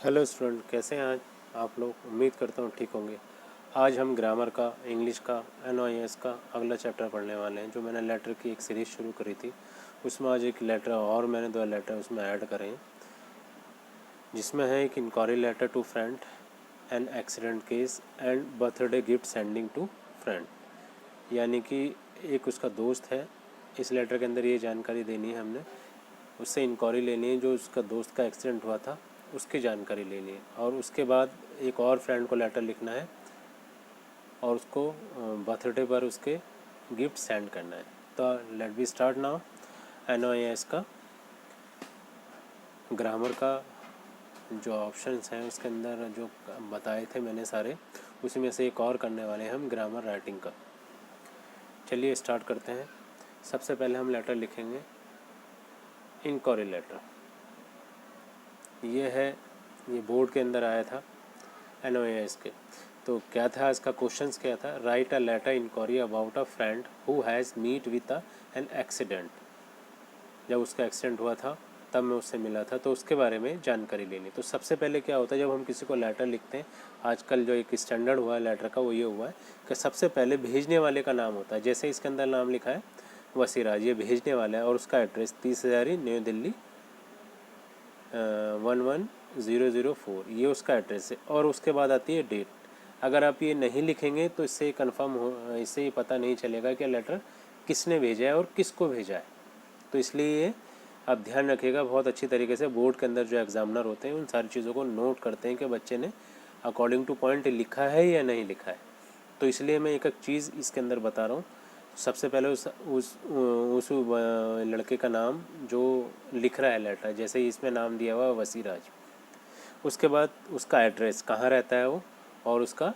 Hello student, कैसे हैं आज आप लोग। उम्मीद करता हूँ ठीक होंगे। आज हम ग्रामर का, इंग्लिश का, एनओएस का अगला चैप्टर पढ़ने वाले हैं। जो मैंने लेटर की एक सीरीज़ शुरू करी थी, उसमें आज एक लेटर और मैंने 2 लेटर उसमें ऐड करे हैं, जिसमें है एक inquiry letter to friend, an accident case and birthday gift sending to friend. यानी कि एक उसका दोस्त है। इस लेटर के अंदर ये जानकारी देनी है हमने, उससे इंक्वायरी लेनी है जो उसका दोस्त का एक्सीडेंट हुआ था उसकी जानकारी लेनी है, और उसके बाद एक और फ्रेंड को लेटर लिखना है और उसको बर्थडे पर उसके गिफ्ट सेंड करना है। तो let be start now. NOS का ग्रामर का जो ऑप्शंस हैं उसके अंदर जो बताए थे मैंने सारे, उसी में से एक और करने वाले हैं हम, ग्रामर राइटिंग का। चलिए स्टार्ट करते हैं। सबसे पहले हम लेटर लिखेंगे इंक्वायरी लेटर। ये बोर्ड के अंदर आया था एनओएस के। तो क्या था इसका क्वेश्चंस, क्या था, write a letter inquiry about a friend who has meet with an accident. जब उसका एक्सीडेंट हुआ था तब मैं उससे मिला था, तो उसके बारे में जानकारी लेनी। तो सबसे पहले क्या होता है जब हम किसी को लेटर लिखते हैं, आजकल जो एक स्टैंडर्ड हुआ है लेटर का वो ये हुआ है कि सबसे पहले भेजने वाले का नाम होता है। जैसे इसके अंदर नाम लिखा है वसीराज, ये भेजने वाला है, और उसका एड्रेस 30 हज़ारी न्यू दिल्ली 11004, ये उसका एड्रेस है। और उसके बाद आती है डेट। अगर आप ये नहीं लिखेंगे तो इससे ही पता नहीं चलेगा कि लेटर किसने भेजा है और किसको भेजा है। तो इसलिए ये आप ध्यान रखिएगा बहुत अच्छी तरीके से। बोर्ड के अंदर जो एग्जामिनर होते हैं उन सारी चीज़ों को नोट करते हैं कि बच्चे ने अकॉर्डिंग टू पॉइंट लिखा है या नहीं लिखा है। तो इसलिए मैं एक एक चीज़ इसके अंदर बता रहा हूँ। सबसे पहले उस लड़के का नाम जो लिख रहा है लेटर, जैसे ही इसमें नाम दिया हुआ है वसीराज। उसके बाद उसका एड्रेस, कहाँ रहता है वो, और उसका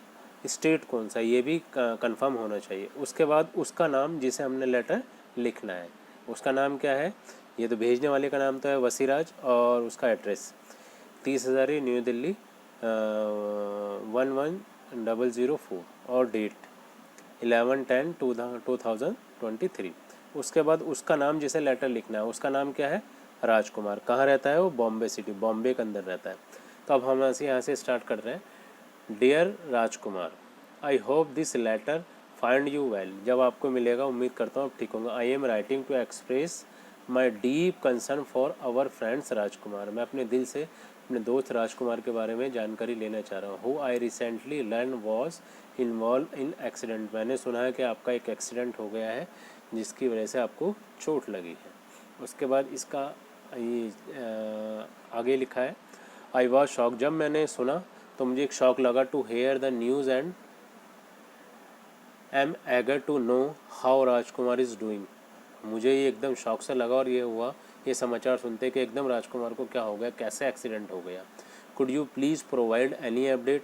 स्टेट कौन सा, ये भी कंफर्म होना चाहिए। उसके बाद उसका नाम जिसे हमने लेटर लिखना है, उसका नाम क्या है। ये तो भेजने वाले का नाम तो है वसीराज, और उसका एड्रेस 30 हज़ारी न्यू दिल्ली 11004, और डेट 11/10/2023। उसके बाद उसका नाम जिसे लेटर लिखना है उसका नाम क्या है, राजकुमार। कहाँ रहता है वो, बॉम्बे सिटी, बॉम्बे के अंदर रहता है। तो अब हम यहाँ से स्टार्ट कर रहे हैं। Dear Rajkumar, I hope this letter find you well. जब आपको मिलेगा उम्मीद करता हूँ आप ठीक होंगे। I am writing to express my deep concern for our friends Rajkumar. मैं अपने दिल से अपने दोस्त राजकुमार के बारे में जानकारी लेना चाह रहा हूँ। Who I recently learn was involve in accident. मैंने सुना है कि आपका एक एक्सीडेंट हो गया है जिसकी वजह से आपको चोट लगी है। उसके बाद इसका ये आगे लिखा है, आई वॉज शॉक। जब मैंने सुना तो मुझे एक शौक लगा, to hear the news and am eager to know how Rajkumar is doing. मुझे ये एकदम शौक से लगा और ये हुआ ये समाचार सुनते कि एकदम राजकुमार को क्या हो गया, कैसे एक्सीडेंट हो गया। Could you please provide any update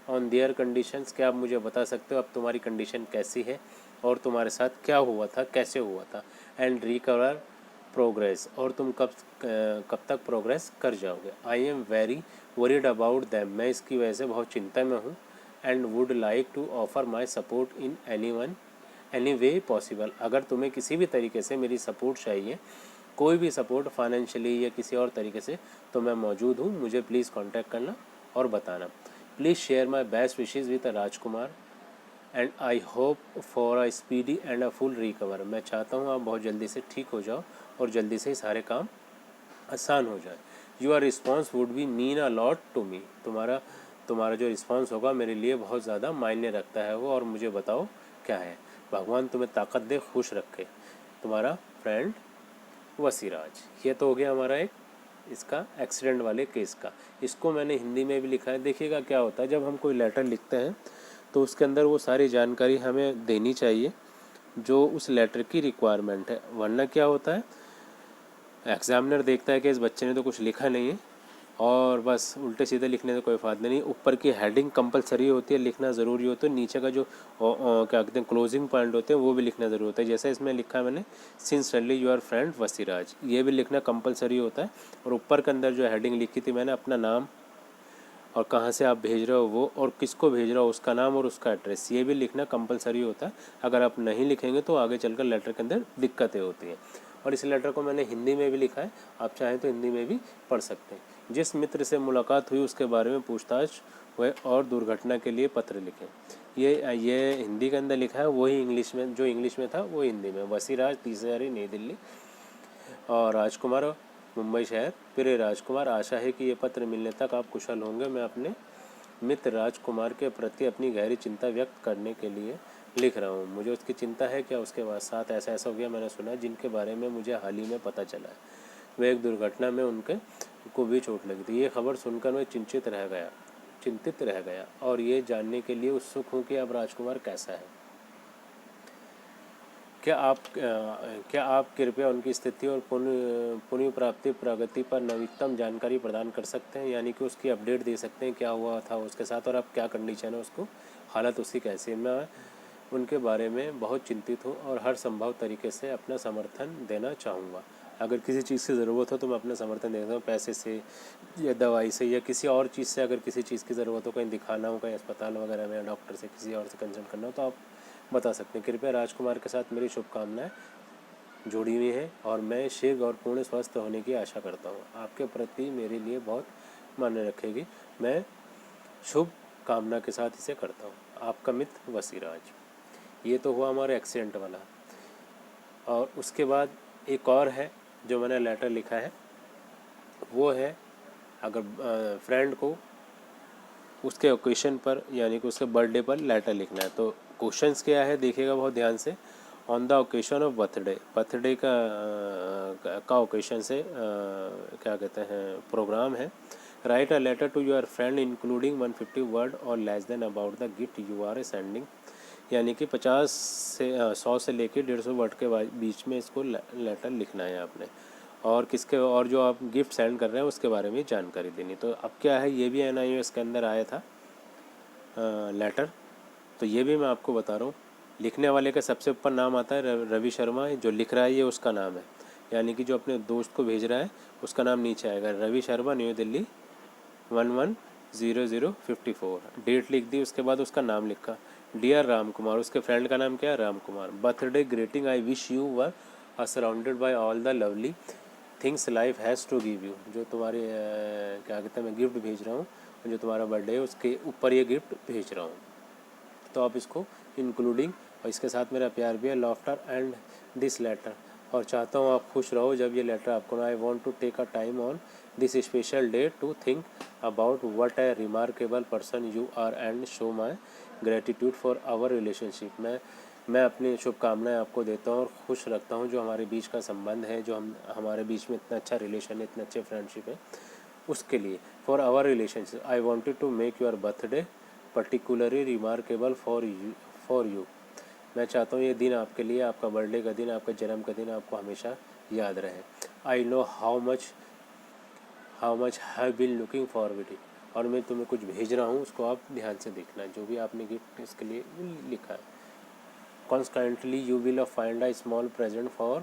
on their conditions. क्या आप मुझे बता सकते हो अब तुम्हारी कंडीशन कैसी है और तुम्हारे साथ क्या हुआ था, कैसे हुआ था। एंड रिकवर प्रोग्रेस, और तुम कब तक प्रोग्रेस कर जाओगे। I am very worried about them. मैं इसकी वजह से बहुत चिंता में हूँ। And would like to offer my support in any way possible. अगर तुम्हें किसी भी तरीके से मेरी सपोर्ट चाहिए, कोई भी सपोर्ट फाइनेंशियली या किसी और तरीके से, तो मैं मौजूद हूँ। मुझे प्लीज़ कांटेक्ट करना और बताना। Please share my best wishes with Rajkumar and I hope for a speedy and a full recover. मैं चाहता हूँ आप बहुत जल्दी से ठीक हो जाओ और जल्दी से ही सारे काम आसान हो जाए। Your response would be mean a lot to me. तुम्हारा जो रिस्पॉन्स होगा मेरे लिए बहुत ज़्यादा मायने रखता है वो, और मुझे बताओ क्या है। भगवान तुम्हें ताकत दे, खुश रखे। तुम्हारा फ्रेंड वसीराज। ये तो हो गया हमारा एक इसका एक्सीडेंट वाले केस का। इसको मैंने हिंदी में भी लिखा है। देखिएगा क्या होता है जब हम कोई लेटर लिखते हैं तो उसके अंदर वो सारी जानकारी हमें देनी चाहिए जो उस लेटर की रिक्वायरमेंट है। वरना क्या होता है, एग्जामिनर देखता है कि इस बच्चे ने तो कुछ लिखा नहीं है और बस उल्टे सीधे लिखने से कोई फ़ायदा नहीं। ऊपर की हेडिंग कंपलसरी होती है, लिखना ज़रूरी होता है। नीचे का जो क्या कहते हैं क्लोजिंग पॉइंट होते हैं वो भी लिखना ज़रूरी होता है। जैसे इसमें लिखा है मैंने, सिंसियरली योर फ्रेंड वसीराज, ये भी लिखना कंपलसरी होता है। और ऊपर के अंदर जो हेडिंग लिखी थी मैंने, अपना नाम और कहाँ से आप भेज रहे हो वो, और किसको भेज रहे हो उसका नाम और उसका एड्रेस, ये भी लिखना कंपलसरी होता है। अगर आप नहीं लिखेंगे तो आगे चलकर लेटर के अंदर दिक्कतें होती हैं। और इस लेटर को मैंने हिंदी में भी लिखा है, आप चाहें तो हिंदी में भी पढ़ सकते हैं। जिस मित्र से मुलाकात हुई उसके बारे में पूछताछ हुए और दुर्घटना के लिए पत्र लिखें। ये हिंदी के अंदर लिखा है, वही इंग्लिश में, जो इंग्लिश में था वो हिंदी में। वसीराज, 30,000, नई दिल्ली। और राजकुमार, मुंबई शहर। प्रिय राजकुमार, आशा है कि ये पत्र मिलने तक आप कुशल होंगे। मैं अपने मित्र राजकुमार के प्रति अपनी गहरी चिंता व्यक्त करने के लिए लिख रहा हूँ। मुझे उसकी चिंता है कि उसके बाद साथ ऐसा ऐसा हो गया, मैंने सुना, जिनके बारे में मुझे हाल ही में पता चला है। वे एक दुर्घटना में उनके को भी चोट लगी थी। ये खबर सुनकर मैं चिंतित रह गया और ये जानने के लिए उत्सुक हूँ कि अब राजकुमार कैसा है। क्या आप कृपया उनकी स्थिति और पुण्य प्राप्ति प्रगति पर नवीनतम जानकारी प्रदान कर सकते हैं, यानी कि उसकी अपडेट दे सकते हैं, क्या हुआ था उसके साथ और अब क्या कंडीशन है, उसको हालत उसकी कैसी है। मैं उनके बारे में बहुत चिंतित हूँ और हर संभव तरीके से अपना समर्थन देना चाहूँगा। अगर किसी चीज़ की ज़रूरत हो तो मैं अपना समर्थन देता हूँ, पैसे से या दवाई से या किसी और चीज़ से। अगर किसी चीज़ की ज़रूरत हो, कहीं दिखाना हो, कहीं अस्पताल वगैरह में, या डॉक्टर से किसी और से कंसल्ट करना हो, तो आप बता सकते हैं। कृपया राजकुमार के साथ मेरी शुभकामनाएं जुड़ी हुई हैं और मैं शीघ्र और पूर्ण स्वस्थ होने की आशा करता हूँ। आपके प्रति मेरे लिए बहुत मान्य रखेगी। मैं शुभ कामना के साथ इसे करता हूँ। आपका मित्र वसीराज। ये तो हुआ हमारा एक्सीडेंट वाला। और उसके बाद एक और है जो मैंने लेटर लिखा है, वो है अगर फ्रेंड को उसके ओकेशन पर, यानी कि उसके बर्थडे पर लेटर लिखना है। तो क्वेश्चंस क्या है देखिएगा बहुत ध्यान से। On the occasion of birthday का ओकेशन से क्या कहते हैं, प्रोग्राम है। Write a letter to your friend including 150 word और less than about the gift you are sending, यानी कि 100 से लेके 150 वर्ड के बीच में इसको लेटर लिखना है आपने। और किसके, और जो आप गिफ्ट सेंड कर रहे हैं उसके बारे में जानकारी देनी। तो अब क्या है, ये भी NIOS के अंदर आया था लेटर, तो ये भी मैं आपको बता रहा हूँ। लिखने वाले का सबसे ऊपर नाम आता है रवि शर्मा, जो लिख रहा है ये उसका नाम है, यानी कि जो अपने दोस्त को भेज रहा है उसका नाम नीचे आएगा, रवि शर्मा, न्यू दिल्ली 110054। डेट लिख दी, उसके बाद उसका नाम लिखा, डियर राम कुमार। उसके फ्रेंड का नाम क्या है, Ram Kumar. Birthday greeting, I wish you were surrounded by all the lovely things life has to give you. जो तुम्हारे क्या कहते हैं, मैं गिफ्ट भेज रहा हूँ, जो तुम्हारा बर्थडे है उसके ऊपर ये गिफ्ट भेज रहा हूँ। तो आप इसको इंक्लूडिंग, और इसके साथ मेरा प्यार भी है, लॉफ्टर एंड दिस लेटर। और चाहता हूँ आप खुश रहो जब ये लेटर आपको ना। I want to take a time on this special day to think about what a remarkable person you are and show my gratitude for our relationship. मैं अपनी शुभकामनाएं आपको देता हूँ और खुश रखता हूँ जो हमारे बीच का संबंध है, जो हमारे बीच में इतना अच्छा रिलेशन है, इतने अच्छे फ्रेंडशिप है, उसके लिए। For our relationship I wanted to make your birthday particularly remarkable for you. मैं चाहता हूँ ये दिन आपके लिए, आपका बर्थडे का दिन, आपका जन्म का दिन आपको हमेशा याद रहे। I know how much have been looking forward it. और मैं तुम्हें कुछ भेज रहा हूँ, उसको आप ध्यान से देखना, जो भी आपने गिफ्ट इसके लिए लिखा है। Constantly you will find a small present for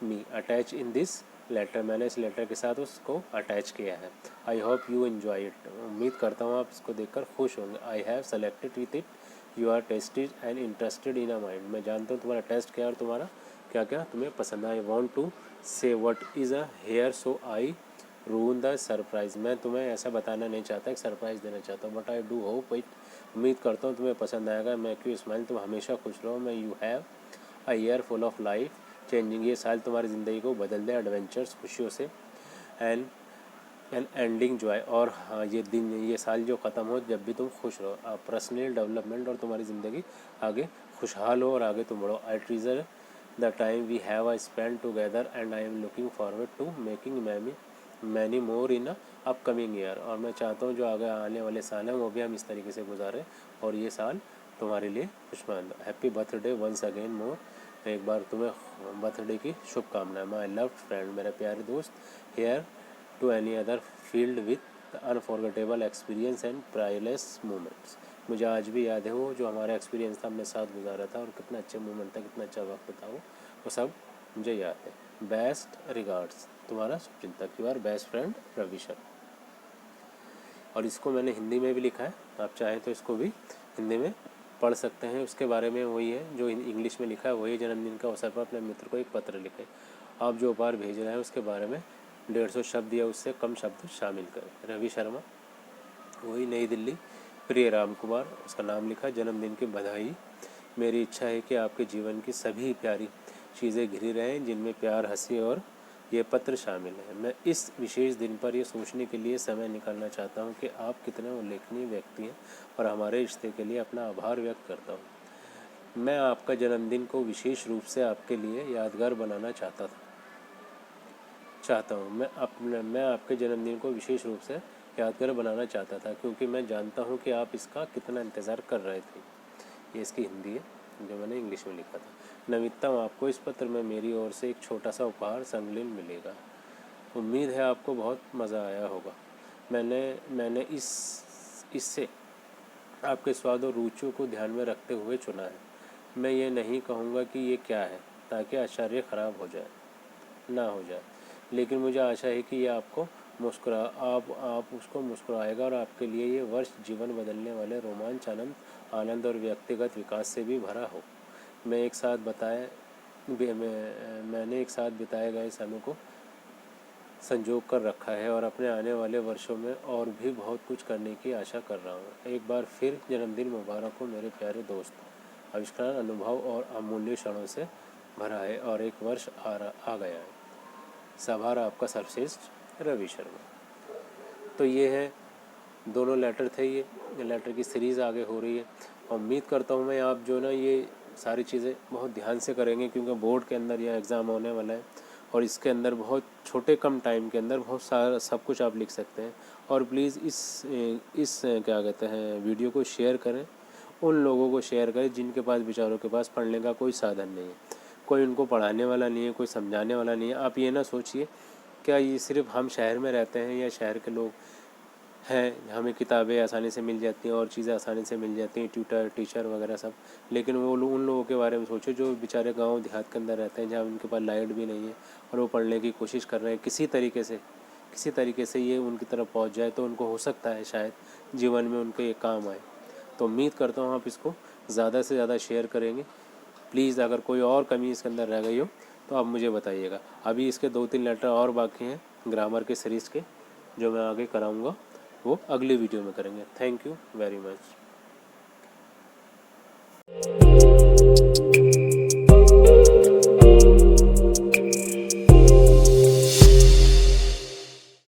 me attach in this letter. मैंने इस लेटर के साथ उसको अटैच किया है। I hope you enjoy it. उम्मीद करता हूँ आप इसको देखकर खुश होंगे। I have selected with it you are tested and interested in a mind. मैं जानता हूँ तुम्हारा टेस्ट क्या है और तुम्हारा क्या क्या तुम्हें पसंद है। I want to say what is a here so I ruin the surprise. मैं तुम्हें ऐसा बताना नहीं चाहता, एक सरप्राइज़ देना चाहता हूँ। But I do hope it, उम्मीद करता हूँ तुम्हें पसंद आएगा। मैं क्यों स्माइल, तुम हमेशा खुश रहो। मैं you have a year full of life changing. ये साल तुम्हारी ज़िंदगी को बदल दे एडवेंचर्स, खुशियों से, एंड एंडिंग जॉय। और हाँ, ये साल जो ख़त्म हो जब भी तुम खुश रहो। पर्सनल डेवलपमेंट, और तुम्हारी ज़िंदगी आगे खुशहाल हो और आगे तुम बढ़ो। I treasure the time we have I spend together and I am looking forward to making many more in upcoming year. और मैं चाहता हूँ जो आगे आने वाले साल हैं वो भी हम इस तरीके से गुजारें और ये साल तुम्हारे लिए खुशमंद। Happy birthday once again more. एक बार तुम्हें बर्थडे की शुभकामनाएं। माई लव फ्रेंड, मेरे प्यारे दोस्त। Here to any other field with unforgettable experience and priceless moments. मुझे आज भी याद है वो जो हमारा एक्सपीरियंस था, हमने साथ गुजारा था और कितना अच्छे मोमेंट था, कितना अच्छा वक्त था, वो सब मुझे याद है। बेस्ट रिगार्ड्स, तुम्हारा शुभचिंतक, you are best friend Ravi Sharma. और इसको मैंने हिंदी में भी लिखा है, आप चाहें तो इसको भी हिंदी में पढ़ सकते हैं। उसके बारे में वही है जो इंग्लिश में लिखा है, वही जन्मदिन का अवसर पर अपने मित्र को एक पत्र लिखे। आप जो उपहार भेज रहे हैं उसके बारे में 150 शब्द या उससे कम शब्द शामिल करें। रवि शर्मा, वही, नई दिल्ली। प्रिय राम कुमार, उसका नाम लिखा। जन्मदिन की बधाई। मेरी इच्छा है कि आपके जीवन की सभी प्यारी चीज़ें घिरी रहें जिनमें प्यार, हंसी और ये पत्र शामिल है। मैं इस विशेष दिन पर यह सोचने के लिए समय निकालना चाहता हूँ कि आप कितने उल्लेखनीय व्यक्ति हैं और हमारे रिश्ते के लिए अपना आभार व्यक्त करता हूँ। मैं आपका जन्मदिन को विशेष रूप से आपके लिए यादगार बनाना चाहता हूँ। मैं आपके जन्मदिन को विशेष रूप से यादगार बनाना चाहता था क्योंकि मैं जानता हूँ कि आप इसका कितना इंतज़ार कर रहे थे। ये इसकी हिंदी है, जो मैंने इंग्लिश में लिखा था। नवीनतम, आपको इस पत्र में मेरी ओर से एक छोटा सा उपहार संकलन मिलेगा। उम्मीद है आपको बहुत मज़ा आया होगा। मैंने इससे आपके स्वाद और रुचियों को ध्यान में रखते हुए चुना है। मैं ये नहीं कहूँगा कि ये क्या है ताकि आश्चर्य खराब ना हो जाए, लेकिन मुझे आशा है कि ये आपको आप उसको मुस्कुराएगा और आपके लिए ये वर्ष जीवन बदलने वाले रोमांच, आनंद और व्यक्तिगत विकास से भी भरा हो। मैंने एक साथ बिताए गए समय को संजो कर रखा है और अपने आने वाले वर्षों में और भी बहुत कुछ करने की आशा कर रहा हूँ। एक बार फिर जन्मदिन मुबारक हो मेरे प्यारे दोस्त। आविष्कार अनुभव और अमूल्य क्षणों से भरा है और एक वर्ष आ गया है। आभार आपका सर्वश्रेष्ठ, रवि शर्मा। तो ये है, दोनों लेटर थे। ये लेटर की सीरीज़ आगे हो रही है। उम्मीद करता हूँ मैं आप जो ना ये सारी चीज़ें बहुत ध्यान से करेंगे क्योंकि बोर्ड के अंदर यह एग्ज़ाम होने वाला है और इसके अंदर बहुत छोटे कम टाइम के अंदर बहुत सारा सब कुछ आप लिख सकते हैं। और प्लीज़ इस क्या कहते हैं वीडियो को शेयर करें, उन लोगों को शेयर करें जिनके पास बेचारों के पास पढ़ने का कोई साधन नहीं है, कोई उनको पढ़ाने वाला नहीं है, कोई समझाने वाला नहीं है। आप ये ना सोचिए क्या ये सिर्फ हम शहर में रहते हैं या शहर के लोग हैं, हमें किताबें आसानी से मिल जाती हैं और चीज़ें आसानी से मिल जाती हैं, ट्यूटर, टीचर वगैरह सब, लेकिन वो उन लोगों के बारे में सोचो जो बेचारे गांव देहात के अंदर रहते हैं, जहाँ उनके पास लाइट भी नहीं है और वो पढ़ने की कोशिश कर रहे हैं। किसी तरीके से ये उनकी तरफ पहुँच जाए तो उनको हो सकता है शायद जीवन में उनके ये काम आए। तो उम्मीद करता हूँ आप इसको ज़्यादा से ज़्यादा शेयर करेंगे। प्लीज़ अगर कोई और कमी इसके अंदर रह गई हो तो आप मुझे बताइएगा। अभी इसके 2-3 लेटर और बाकी हैं ग्रामर के सीरीज़ के, जो मैं आगे कराऊंगा, वो अगले वीडियो में करेंगे। Thank you very much.